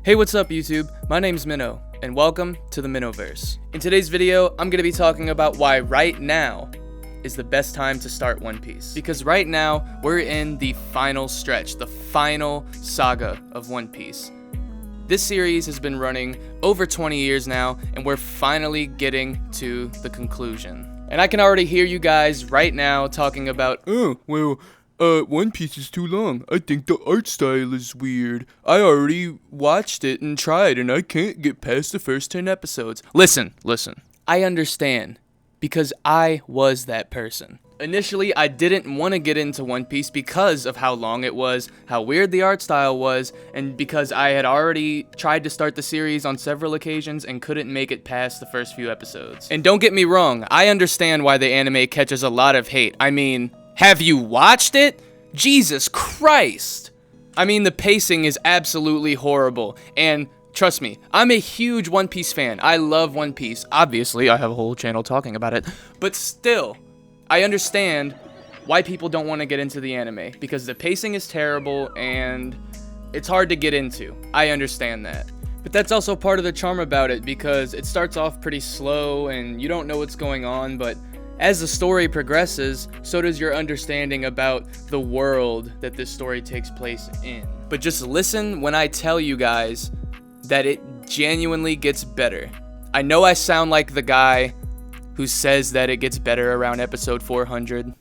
Hey, what's up YouTube? My name's Minnow, and welcome to the Minnowverse. In today's video, I'm going to be talking about why right now is the best time to start One Piece. Because right now, we're in the final stretch, the final saga of One Piece. This series has been running over 20 years now, and we're finally getting to the conclusion. And I can already hear you guys right now talking about, One Piece is too long. I think the art style is weird. I already watched it and tried, and I can't get past the first 10 episodes. Listen. I understand, because I was that person. Initially, I didn't want to get into One Piece because of how long it was, how weird the art style was, and because I had already tried to start the series on several occasions and couldn't make it past the first few episodes. And don't get me wrong, I understand why the anime catches a lot of hate. I mean, have you watched it? Jesus Christ! I mean, the pacing is absolutely horrible, and trust me, I'm a huge One Piece fan. I love One Piece. Obviously, I have a whole channel talking about it, but still, I understand why people don't want to get into the anime, because the pacing is terrible, and it's hard to get into. I understand that. But that's also part of the charm about it, because it starts off pretty slow, and you don't know what's going on, but as the story progresses, so does your understanding about the world that this story takes place in. But just listen when I tell you guys that it genuinely gets better. I know I sound like the guy who says that it gets better around episode 400,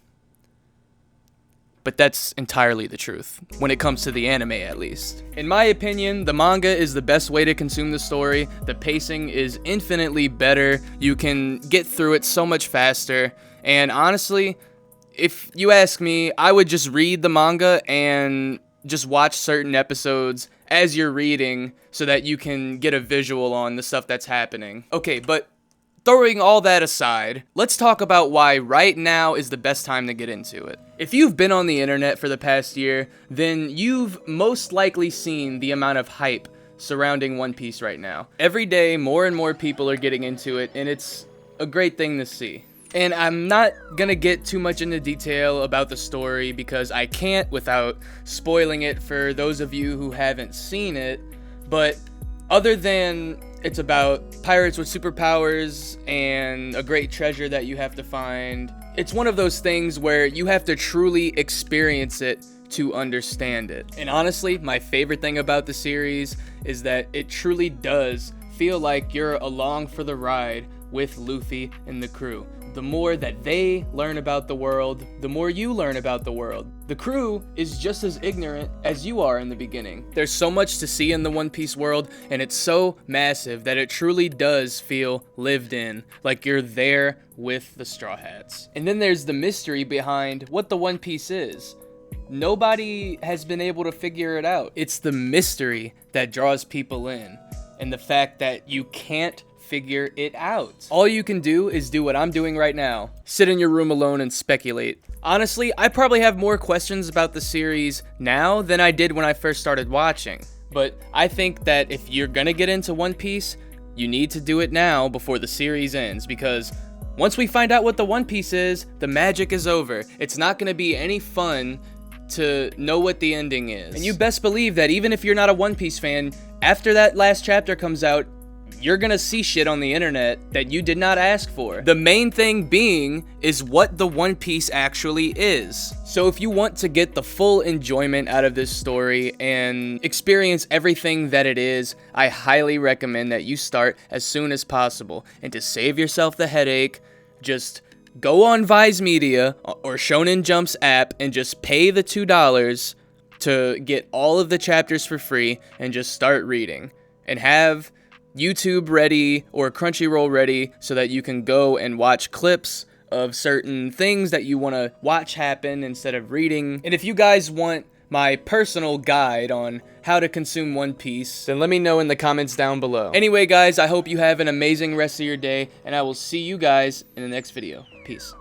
but that's entirely the truth, when it comes to the anime at least. In my opinion, the manga is the best way to consume the story. The pacing is infinitely better. You can get through it so much faster. And honestly, if you ask me, I would just read the manga and just watch certain episodes as you're reading so that you can get a visual on the stuff that's happening. Okay, but throwing all that aside, let's talk about why right now is the best time to get into it. If you've been on the internet for the past year, then you've most likely seen the amount of hype surrounding One Piece right now. Every day, more and more people are getting into it, and it's a great thing to see. And I'm not gonna get too much into detail about the story because I can't without spoiling it for those of you who haven't seen it, but other than it's about pirates with superpowers and a great treasure that you have to find, it's one of those things where you have to truly experience it to understand it. And honestly, my favorite thing about the series is that it truly does feel like you're along for the ride with Luffy and the crew. The more that they learn about the world, the more you learn about the world. The crew is just as ignorant as you are in the beginning. There's so much to see in the One Piece world, and it's so massive that it truly does feel lived in, like you're there with the Straw Hats. And then there's the mystery behind what the One Piece is. Nobody has been able to figure it out. It's the mystery that draws people in, and the fact that you can't figure it out. All you can do is do what I'm doing right now. Sit in your room alone and speculate. Honestly, I probably have more questions about the series now than I did when I first started watching. But I think that if you're gonna get into One Piece, you need to do it now before the series ends, because once we find out what the One Piece is, the magic is over. It's not gonna be any fun to know what the ending is. And you best believe that even if you're not a One Piece fan, after that last chapter comes out, you're gonna see shit on the internet that you did not ask for. The main thing being is what the One Piece actually is. So if you want to get the full enjoyment out of this story and experience everything that it is, I highly recommend that you start as soon as possible. And to save yourself the headache, just go on Vice Media or Shonen Jump's app and just pay the $2 to get all of the chapters for free and just start reading. And have YouTube ready or Crunchyroll ready so that you can go and watch clips of certain things that you want to watch happen instead of reading. And if you guys want my personal guide on how to consume One Piece, then let me know in the comments down below. Anyway guys, I hope you have an amazing rest of your day, and I will see you guys in the next video. Peace.